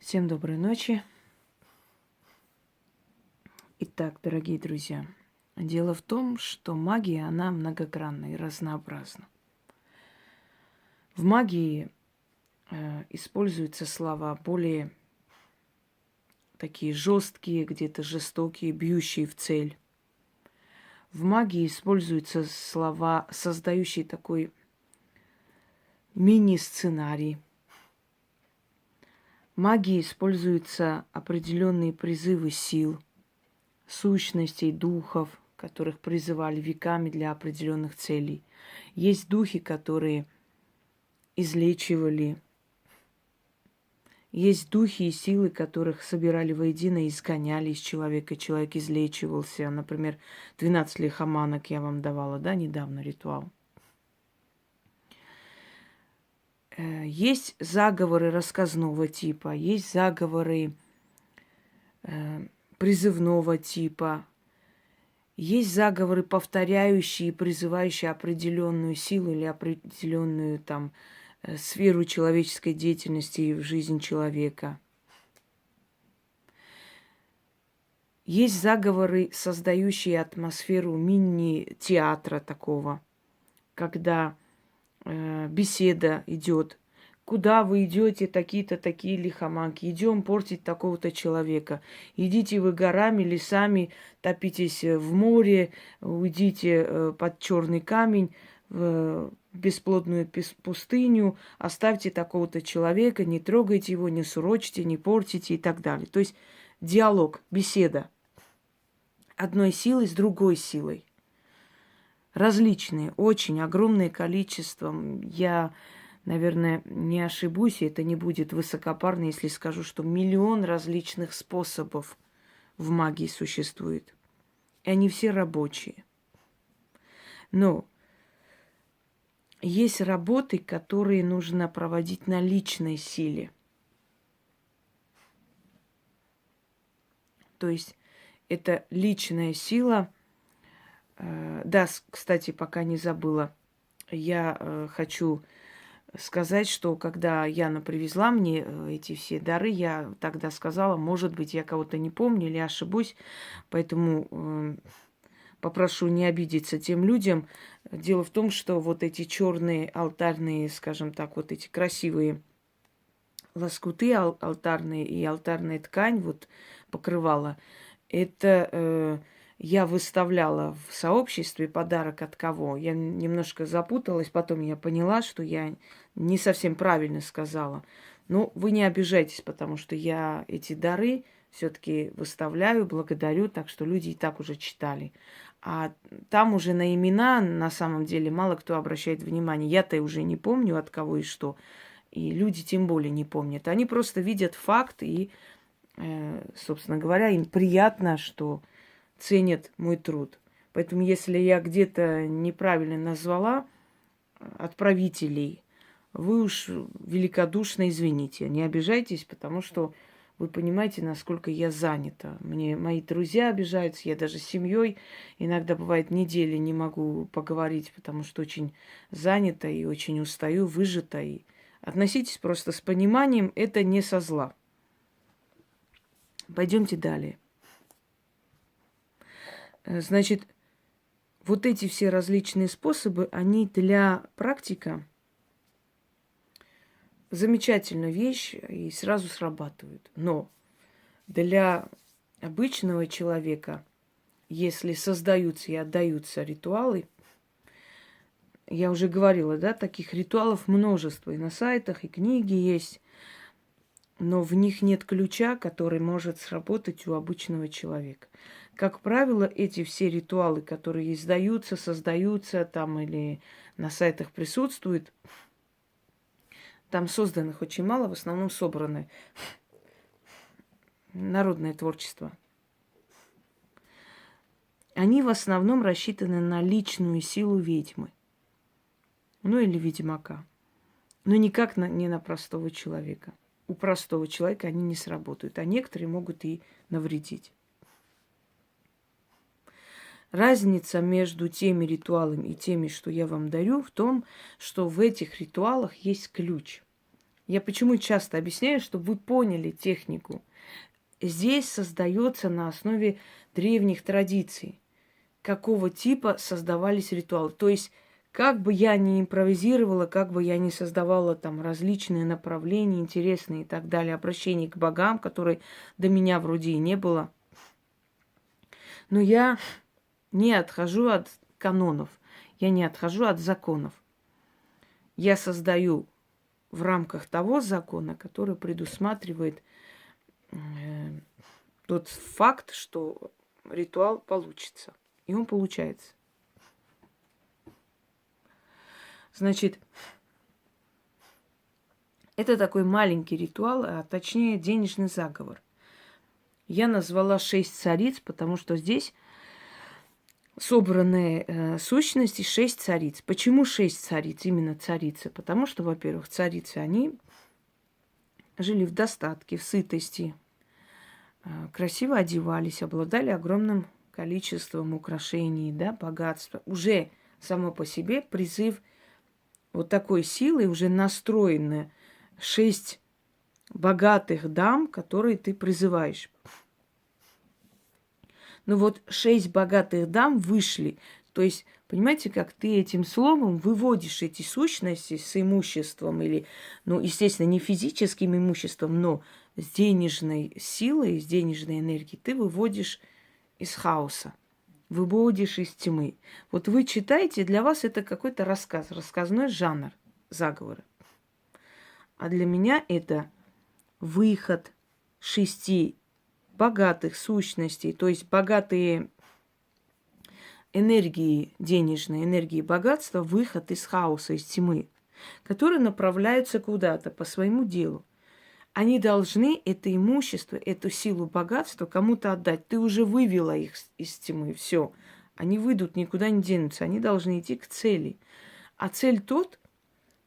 Всем доброй ночи. Итак, дорогие друзья, дело в том, что магия, она многогранна и разнообразна. В магии используются слова более такие жесткие, где-то жестокие, бьющие в цель. В магии используются слова, создающие такой мини-сценарий. В магии используются определенные призывы сил, сущностей, духов, которых призывали веками для определенных целей. Есть духи, которые излечивали. Есть духи и силы, которых собирали воедино и изгоняли из человека. Человек излечивался. Например, 12 лихоманок я вам давала, да, недавно ритуал. Есть заговоры рассказного типа, есть заговоры призывного типа, есть заговоры, повторяющие, призывающие определенную силу или определенную там сферу человеческой деятельности в жизнь человека. Есть заговоры, создающие атмосферу мини-театра такого, когда беседа идет. Куда вы идете, такие-то, такие лихоманки? Идем портить такого-то человека. Идите вы горами, лесами, топитесь в море, уйдите под черный камень, в бесплодную пустыню, оставьте такого-то человека, не трогайте его, не сурочьте, не портите и так далее. То есть диалог, беседа одной силой с другой силой. Различные, очень огромное количество. Я, наверное, не ошибусь, и это не будет высокопарно, если скажу, что миллион различных способов в магии существует. И они все рабочие. Но есть работы, которые нужно проводить на личной силе. То есть это личная сила. Да, кстати, пока не забыла. Я хочу сказать, что когда Яна привезла мне эти все дары, я тогда сказала, может быть, я кого-то не помню или ошибусь, поэтому попрошу не обидеться тем людям. Дело в том, что вот эти черные алтарные, скажем так, вот эти красивые лоскуты алтарные и алтарная ткань, вот покрывала, это я выставляла в сообществе подарок от кого. Я немножко запуталась, потом я поняла, что я не совсем правильно сказала. Но вы не обижайтесь, потому что я эти дары все-таки выставляю, благодарю, так что люди и так уже читали. А там уже на имена на самом деле мало кто обращает внимание. Я-то уже не помню, от кого и что. И люди тем более не помнят. Они просто видят факт и, собственно говоря, им приятно, что ценят мой труд. Поэтому, если я где-то неправильно назвала отправителей, вы уж великодушно извините, не обижайтесь, потому что вы понимаете, насколько я занята. Мне мои друзья обижаются, я даже с семьей иногда бывает недели не могу поговорить, потому что очень занята и очень устаю, выжата. И относитесь просто с пониманием, это не со зла. Пойдемте далее. Значит, вот эти все различные способы, они для практика замечательная вещь и сразу срабатывают. Но для обычного человека, если создаются и отдаются ритуалы, я уже говорила, да, таких ритуалов множество. И на сайтах, и книги есть, но в них нет ключа, который может сработать у обычного человека. Как правило, эти все ритуалы, которые издаются, создаются там или на сайтах присутствуют, там созданных очень мало, в основном собраны. Народное творчество. Они в основном рассчитаны на личную силу ведьмы. Ну или ведьмака. Но никак не на простого человека. У простого человека они не сработают, а некоторые могут и навредить. Разница между теми ритуалами и теми, что я вам дарю, в том, что в этих ритуалах есть ключ. Я почему часто объясняю, чтобы вы поняли технику. Здесь создается на основе древних традиций, какого типа создавались ритуалы. То есть, как бы я ни импровизировала, как бы я ни создавала там различные направления, интересные и так далее, обращения к богам, которые до меня вроде и не было, но я не отхожу от канонов, я не отхожу от законов. Я создаю в рамках того закона, который предусматривает тот факт, что ритуал получится. И он получается. Значит, это такой маленький ритуал, а точнее денежный заговор. Я назвала 6 цариц, потому что здесь собранные сущности 6 цариц. Почему 6 цариц, именно царицы? Потому что, во-первых, царицы, они жили в достатке, в сытости, красиво одевались, обладали огромным количеством украшений, да, богатства. Уже само по себе призыв вот такой силы, уже настроены 6 богатых дам, которые ты призываешь. Но вот 6 богатых дам вышли. То есть, понимаете, как ты этим словом выводишь эти сущности с имуществом или, ну, естественно, не физическим имуществом, но с денежной силой, с денежной энергией, ты выводишь из хаоса, выводишь из тьмы. Вот вы читаете, для вас это какой-то рассказ, рассказной жанр заговора. А для меня это выход 6 богатых сущностей, то есть богатые энергии денежной, энергии богатства, выход из хаоса, из тьмы, которые направляются куда-то по своему делу. Они должны это имущество, эту силу богатства кому-то отдать. Ты уже вывела их из тьмы, все. Они выйдут, никуда не денутся. Они должны идти к цели. А цель тот,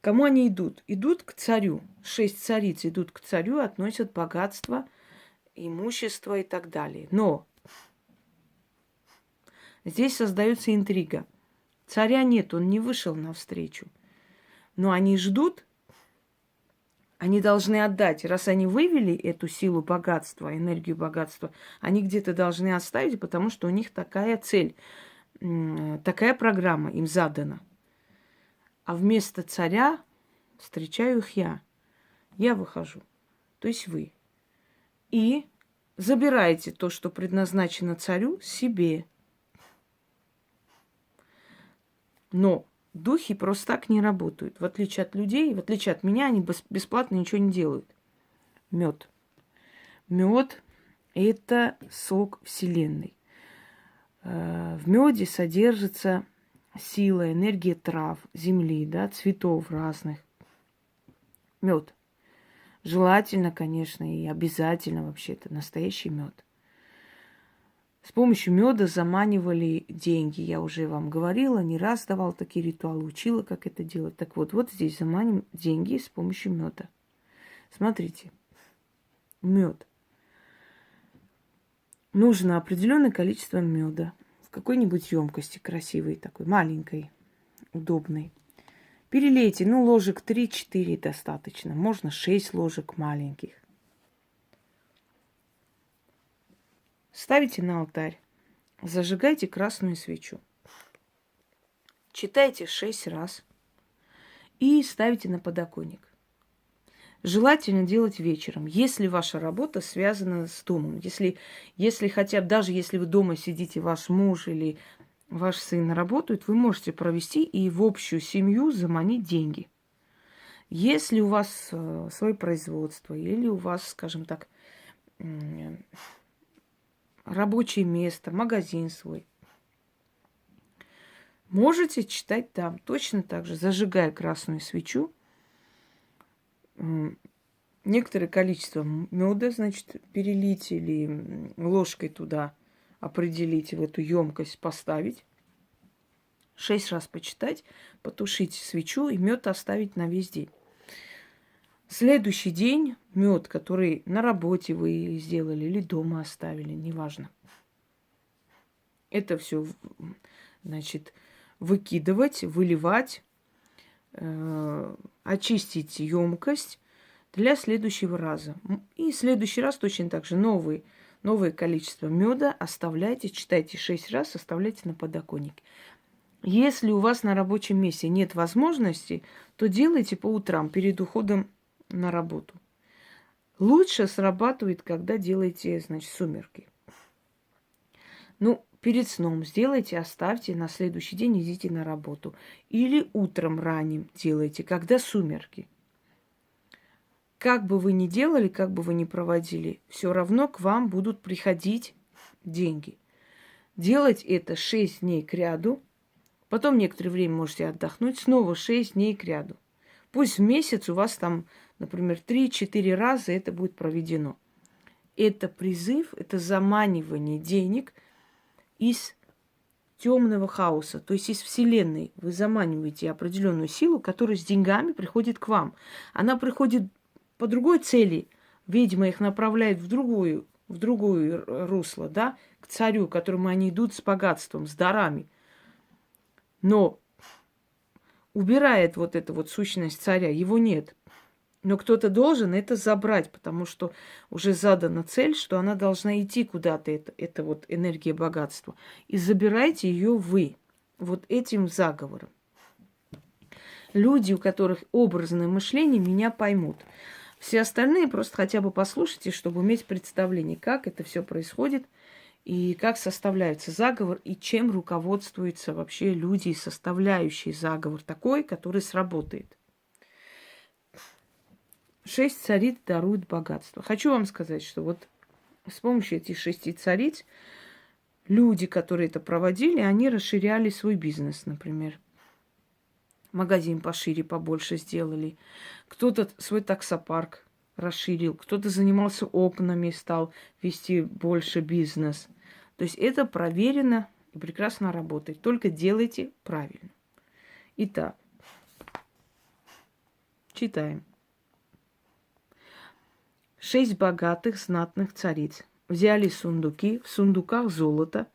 кому они идут? Идут к царю. 6 цариц идут к царю, относят богатство, имущество и так далее. Но здесь создается интрига. Царя нет, он не вышел навстречу. Но они ждут, они должны отдать. Раз они вывели эту силу богатства, энергию богатства, они где-то должны оставить, потому что у них такая цель, такая программа им задана. А вместо царя встречаю их я. Я выхожу, то есть вы. И забираете то, что предназначено царю, себе. Но духи просто так не работают. В отличие от людей, в отличие от меня, они бесплатно ничего не делают. Мед. Мед – это сок Вселенной. В меде содержится сила, энергия трав, земли, да, цветов разных. Мед. Желательно, конечно, и обязательно вообще-то настоящий мед. С помощью меда заманивали деньги. Я уже вам говорила, не раз давала такие ритуалы, учила, как это делать. Так вот, вот здесь заманим деньги с помощью меда. Смотрите, мед. Нужно определенное количество меда в какой-нибудь емкости красивой такой, маленькой, удобной. Перелейте, ложек 3-4 достаточно. Можно 6 ложек маленьких. Ставите на алтарь. Зажигайте красную свечу. Читайте 6 раз. И ставите на подоконник. Желательно делать вечером, если ваша работа связана с домом. Если хотя бы, даже если вы дома сидите, ваш муж или ваш сын работают, вы можете провести и в общую семью заманить деньги. Если у вас свое производство или у вас, скажем так, рабочее место, магазин свой, можете читать там точно так же, зажигая красную свечу, некоторое количество меда, значит, перелить или ложкой туда определить, в эту емкость поставить, 6 раз почитать, потушить свечу и мед оставить на весь день. Следующий день мед, который на работе вы сделали или дома оставили, неважно. Это все, значит, выкидывать, выливать, очистить емкость, для следующего раза. И в следующий раз точно так же новое количество меда оставляйте, читайте 6 раз, оставляйте на подоконнике. Если у вас на рабочем месте нет возможности, то делайте по утрам перед уходом на работу. Лучше срабатывает, когда делаете, значит, сумерки. Ну, перед сном сделайте, оставьте, на следующий день идите на работу. Или утром ранним делайте, когда сумерки. Как бы вы ни делали, как бы вы ни проводили, все равно к вам будут приходить деньги. Делать это 6 дней кряду, потом некоторое время можете отдохнуть, снова 6 дней кряду. Пусть в месяц у вас там, например, 3-4 раза это будет проведено. Это призыв, это заманивание денег из темного хаоса, то есть из Вселенной. Вы заманиваете определенную силу, которая с деньгами приходит к вам. Она приходит по другой цели. Ведьма их направляет в другую русло, да, к царю, к которому они идут с богатством, с дарами. Но убирает вот эту вот сущность царя, его нет. Но кто-то должен это забрать, потому что уже задана цель, что она должна идти куда-то, это вот энергия богатства. И забирайте ее вы, вот этим заговором. Люди, у которых образное мышление, меня поймут. Все остальные просто хотя бы послушайте, чтобы иметь представление, как это все происходит, и как составляется заговор, и чем руководствуются вообще люди, составляющие заговор такой, который сработает. 6 цариц даруют богатство. Хочу вам сказать, что вот с помощью этих 6 цариц люди, которые это проводили, они расширяли свой бизнес, например. Магазин пошире, побольше сделали. Кто-то свой таксопарк расширил, кто-то занимался окнами, стал вести больше бизнес. То есть это проверено и прекрасно работает. Только делайте правильно. Итак, читаем. 6 богатых, знатных цариц взяли сундуки, в сундуках золото,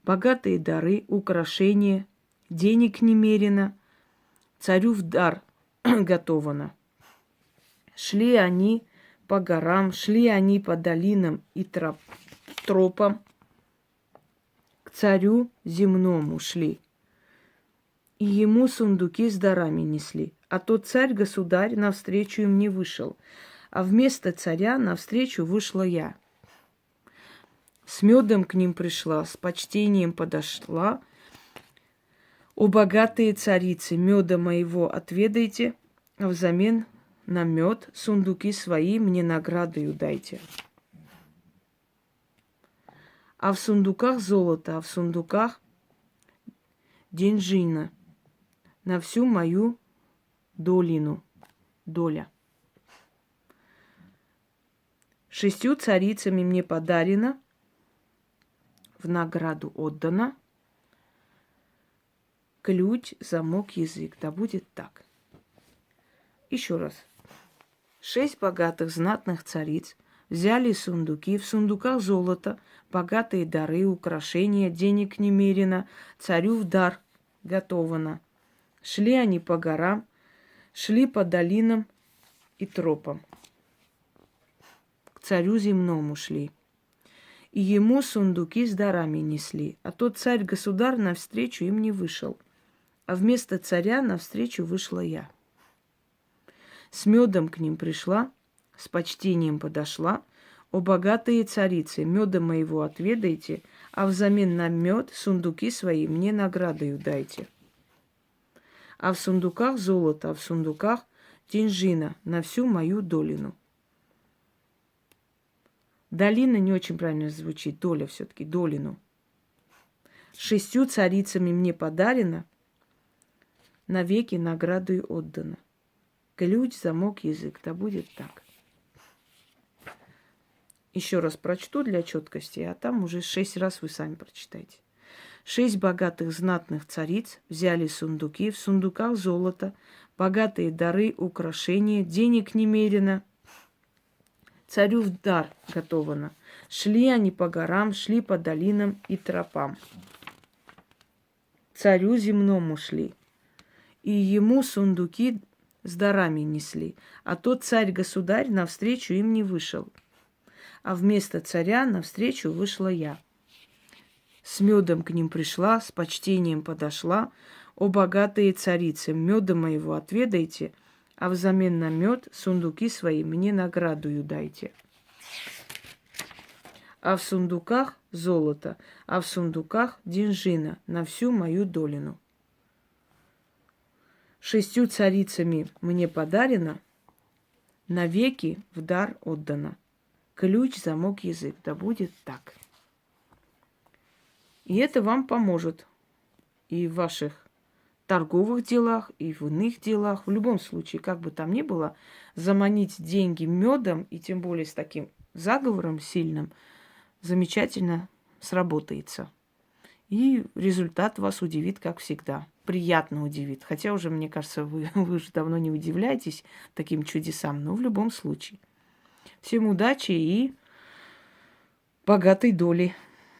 богатые дары, украшения, денег немерено, царю в дар готовано. Шли они по горам, шли они по долинам и тропам, к царю земному шли. И ему сундуки с дарами несли. А тот царь-государь навстречу им не вышел, а вместо царя навстречу вышла я. С медом к ним пришла, с почтением подошла. О, богатые царицы, меда моего отведайте, а взамен на мед сундуки свои мне наградою дайте. А в сундуках золото, а в сундуках деньжина на всю мою доля. 6 царицами мне подарено, в награду отдано. Ключ, замок, язык. Да будет так. Еще раз. 6 богатых, знатных цариц взяли сундуки, в сундуках золото, богатые дары, украшения, денег немерено, царю в дар готовано. Шли они по горам, шли по долинам и тропам. К царю земному шли. И ему сундуки с дарами несли. А тот царь-государь навстречу им не вышел. А вместо царя навстречу вышла я. С медом к ним пришла, с почтением подошла. О, богатые царицы, меда моего отведайте, а взамен на мед сундуки свои мне наградою дайте. А в сундуках золото, а в сундуках деньжина на всю мою долину. Долина не очень правильно звучит, доля все-таки, долину. 6 царицами мне подарено, навеки наградою отдано. Ключ, замок, язык. Да будет так. Еще раз прочту для четкости, а там уже 6 раз вы сами прочитайте. 6 богатых знатных цариц взяли сундуки, в сундуках золото, богатые дары, украшения, денег немерено, царю в дар готовано. Шли они по горам, шли по долинам и тропам. Царю земному шли. И ему сундуки с дарами несли. А тот царь-государь навстречу им не вышел. А вместо царя навстречу вышла я. С медом к ним пришла, с почтением подошла. О, богатые царицы, меда моего отведайте, а взамен на мед сундуки свои мне наградую дайте. А в сундуках золото, а в сундуках деньжина на всю мою долину. 6 царицами мне подарено, навеки в дар отдано. Ключ, замок, язык, да будет так. И это вам поможет и в ваших торговых делах, и в иных делах. В любом случае, как бы там ни было, заманить деньги медом, и тем более с таким заговором сильным, замечательно сработается. И результат вас удивит, как всегда. Приятно удивит. Хотя уже, мне кажется, вы уже давно не удивляетесь таким чудесам, но в любом случае. Всем удачи и богатой доли.